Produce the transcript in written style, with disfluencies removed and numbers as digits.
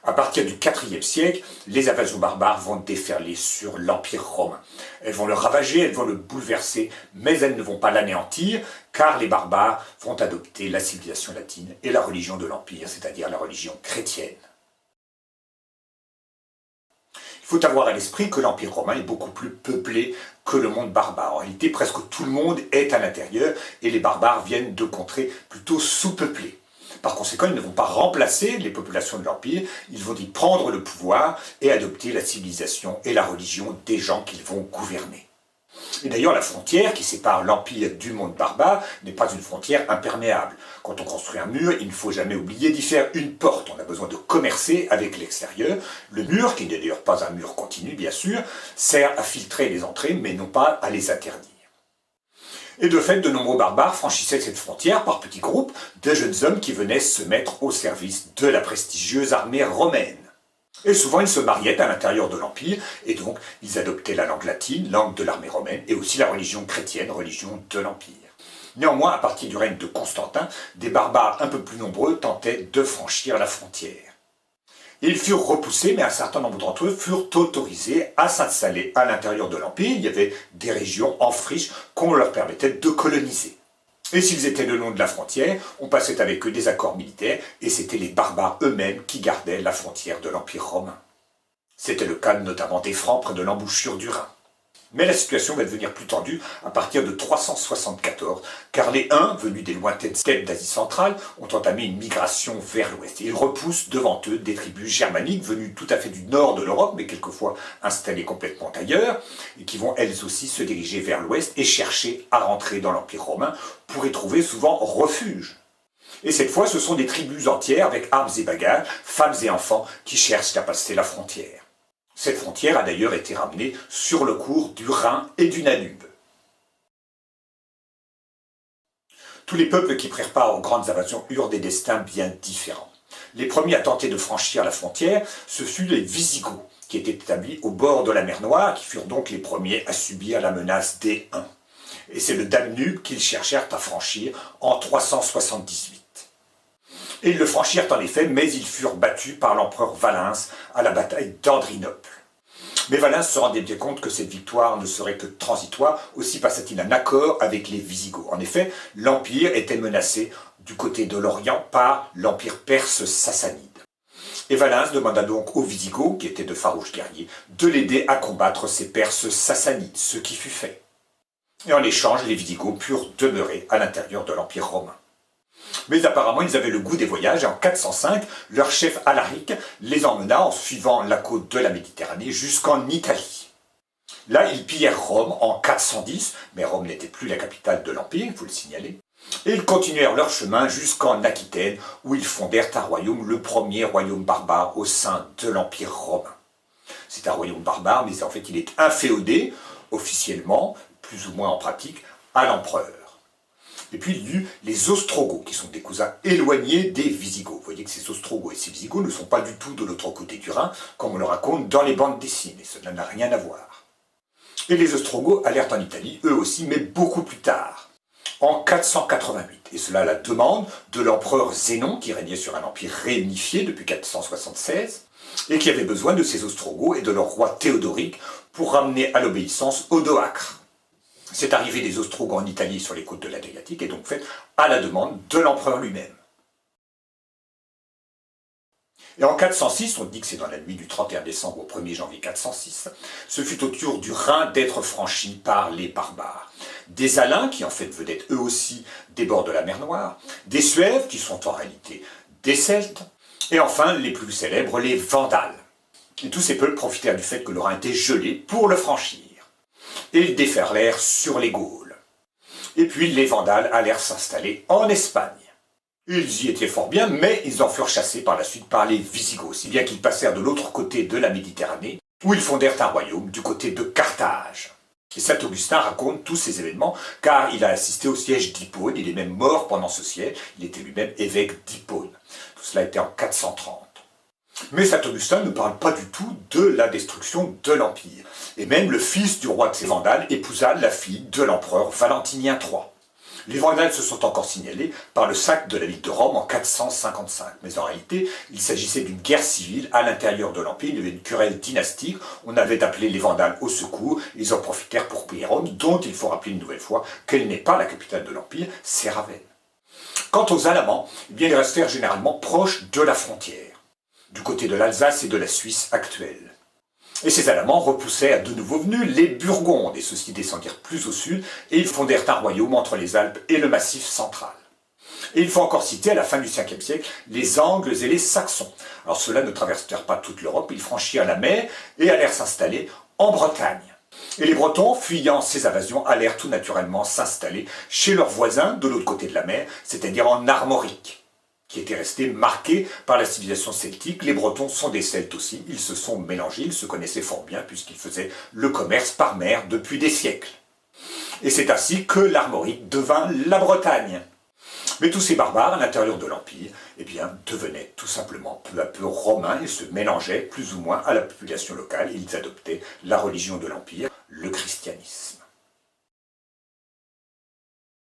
À partir du IVe siècle, les invasions barbares vont déferler sur l'Empire romain. Elles vont le ravager, elles vont le bouleverser, mais elles ne vont pas l'anéantir, car les barbares vont adopter la civilisation latine et la religion de l'Empire, c'est-à-dire la religion chrétienne. Il faut avoir à l'esprit que l'Empire romain est beaucoup plus peuplé que le monde barbare. En réalité, presque tout le monde est à l'intérieur, et les barbares viennent de contrées plutôt sous-peuplées. Par conséquent, ils ne vont pas remplacer les populations de l'Empire, ils vont y prendre le pouvoir et adopter la civilisation et la religion des gens qu'ils vont gouverner. Et d'ailleurs, la frontière qui sépare l'Empire du monde barbare n'est pas une frontière imperméable. Quand on construit un mur, il ne faut jamais oublier d'y faire une porte. On a besoin de commercer avec l'extérieur. Le mur, qui n'est d'ailleurs pas un mur continu, bien sûr, sert à filtrer les entrées, mais non pas à les interdire. Et de fait, de nombreux barbares franchissaient cette frontière par petits groupes de jeunes hommes qui venaient se mettre au service de la prestigieuse armée romaine. Et souvent, ils se mariaient à l'intérieur de l'Empire, et donc ils adoptaient la langue latine, langue de l'armée romaine, et aussi la religion chrétienne, religion de l'Empire. Néanmoins, à partir du règne de Constantin, des barbares un peu plus nombreux tentaient de franchir la frontière. Ils furent repoussés, mais un certain nombre d'entre eux furent autorisés à s'installer à l'intérieur de l'Empire. Il y avait des régions en friche qu'on leur permettait de coloniser. Et s'ils étaient le long de la frontière, on passait avec eux des accords militaires, et c'était les barbares eux-mêmes qui gardaient la frontière de l'Empire romain. C'était le cas notamment des Francs près de l'embouchure du Rhin. Mais la situation va devenir plus tendue à partir de 374, car les Huns, venus des lointaines steppes d'Asie centrale, ont entamé une migration vers l'ouest. Et ils repoussent devant eux des tribus germaniques venues tout à fait du nord de l'Europe, mais quelquefois installées complètement ailleurs, et qui vont elles aussi se diriger vers l'ouest et chercher à rentrer dans l'Empire romain pour y trouver souvent refuge. Et cette fois, ce sont des tribus entières avec armes et bagages, femmes et enfants, qui cherchent à passer la frontière. Cette frontière a d'ailleurs été ramenée sur le cours du Rhin et du Danube. Tous les peuples qui prirent part aux grandes invasions eurent des destins bien différents. Les premiers à tenter de franchir la frontière, ce furent les Wisigoths, qui étaient établis au bord de la mer Noire, qui furent donc les premiers à subir la menace des Huns. Et c'est le Danube qu'ils cherchèrent à franchir en 378. Et ils le franchirent en effet, mais ils furent battus par l'empereur Valens à la bataille d'Andrinople. Mais Valens se rendait bien compte que cette victoire ne serait que transitoire, aussi passa-t-il un accord avec les Wisigoths. En effet, l'Empire était menacé du côté de l'Orient par l'Empire perse sassanide. Et Valens demanda donc aux Wisigoths, qui étaient de farouches guerriers, de l'aider à combattre ces Perses sassanides, ce qui fut fait. Et en échange, les Wisigoths purent demeurer à l'intérieur de l'Empire romain. Mais apparemment, ils avaient le goût des voyages, et en 405, leur chef Alaric les emmena en suivant la côte de la Méditerranée jusqu'en Italie. Là, ils pillèrent Rome en 410, mais Rome n'était plus la capitale de l'Empire, il faut le signaler. Et ils continuèrent leur chemin jusqu'en Aquitaine, où ils fondèrent un royaume, le premier royaume barbare au sein de l'Empire romain. C'est un royaume barbare, mais en fait il est inféodé, officiellement, plus ou moins en pratique, à l'empereur. Et puis il y eut les Ostrogoths, qui sont des cousins éloignés des Wisigoths. Vous voyez que ces Ostrogoths et ces Wisigoths ne sont pas du tout de l'autre côté du Rhin, comme on le raconte dans les bandes dessinées. Cela n'a rien à voir. Et les Ostrogoths allèrent en Italie, eux aussi, mais beaucoup plus tard, en 488. Et cela à la demande de l'empereur Zénon, qui régnait sur un empire réunifié depuis 476, et qui avait besoin de ces Ostrogoths et de leur roi Théodoric pour ramener à l'obéissance Odoacre. Cette arrivée des Ostrogoths en Italie sur les côtes de l'Adriatique est donc faite à la demande de l'empereur lui-même. Et en 406, on dit que c'est dans la nuit du 31 décembre au 1er janvier 406, ce fut au tour du Rhin d'être franchi par les barbares. Des Alains, qui en fait venaient eux aussi des bords de la mer Noire, des Suèves, qui sont en réalité des Celtes, et enfin, les plus célèbres, les Vandales. Et tous ces peuples profitèrent du fait que le Rhin était gelé pour le franchir. Et ils déferlèrent sur les Gaules. Et puis les Vandales allèrent s'installer en Espagne. Ils y étaient fort bien, mais ils en furent chassés par la suite par les Wisigoths, si bien qu'ils passèrent de l'autre côté de la Méditerranée, où ils fondèrent un royaume du côté de Carthage. Et saint Augustin raconte tous ces événements, car il a assisté au siège d'Hippone, il est même mort pendant ce siège, il était lui-même évêque d'Hippone. Tout cela était en 430. Mais saint Augustin ne parle pas du tout de la destruction de l'Empire. Et même le fils du roi de ces Vandales épousa la fille de l'empereur Valentinien III. Les Vandales se sont encore signalés par le sac de la ville de Rome en 455. Mais en réalité, il s'agissait d'une guerre civile à l'intérieur de l'Empire. Il y avait une querelle dynastique. On avait appelé les Vandales au secours. Ils en profitèrent pour piller Rome, dont il faut rappeler une nouvelle fois qu'elle n'est pas la capitale de l'Empire, c'est Ravenne. Quant aux Alamans, eh bien, ils restèrent généralement proches de la frontière, du côté de l'Alsace et de la Suisse actuelle. Et ces Alamans repoussaient à de nouveau venus les Burgondes, et ceux-ci descendirent plus au sud, et ils fondèrent un royaume entre les Alpes et le Massif central. Et il faut encore citer, à la fin du 5e siècle, les Angles et les Saxons. Alors ceux-là ne traversèrent pas toute l'Europe, ils franchirent la mer et allèrent s'installer en Bretagne. Et les Bretons, fuyant ces invasions, allèrent tout naturellement s'installer chez leurs voisins de l'autre côté de la mer, c'est-à-dire en Armorique, qui était resté marqué par la civilisation celtique. Les Bretons sont des Celtes aussi, ils se sont mélangés, ils se connaissaient fort bien puisqu'ils faisaient le commerce par mer depuis des siècles. Et c'est ainsi que l'Armorique devint la Bretagne. Mais tous ces barbares à l'intérieur de l'Empire, eh bien, devenaient tout simplement peu à peu romains et se mélangeaient plus ou moins à la population locale. Ils adoptaient la religion de l'Empire, le christianisme.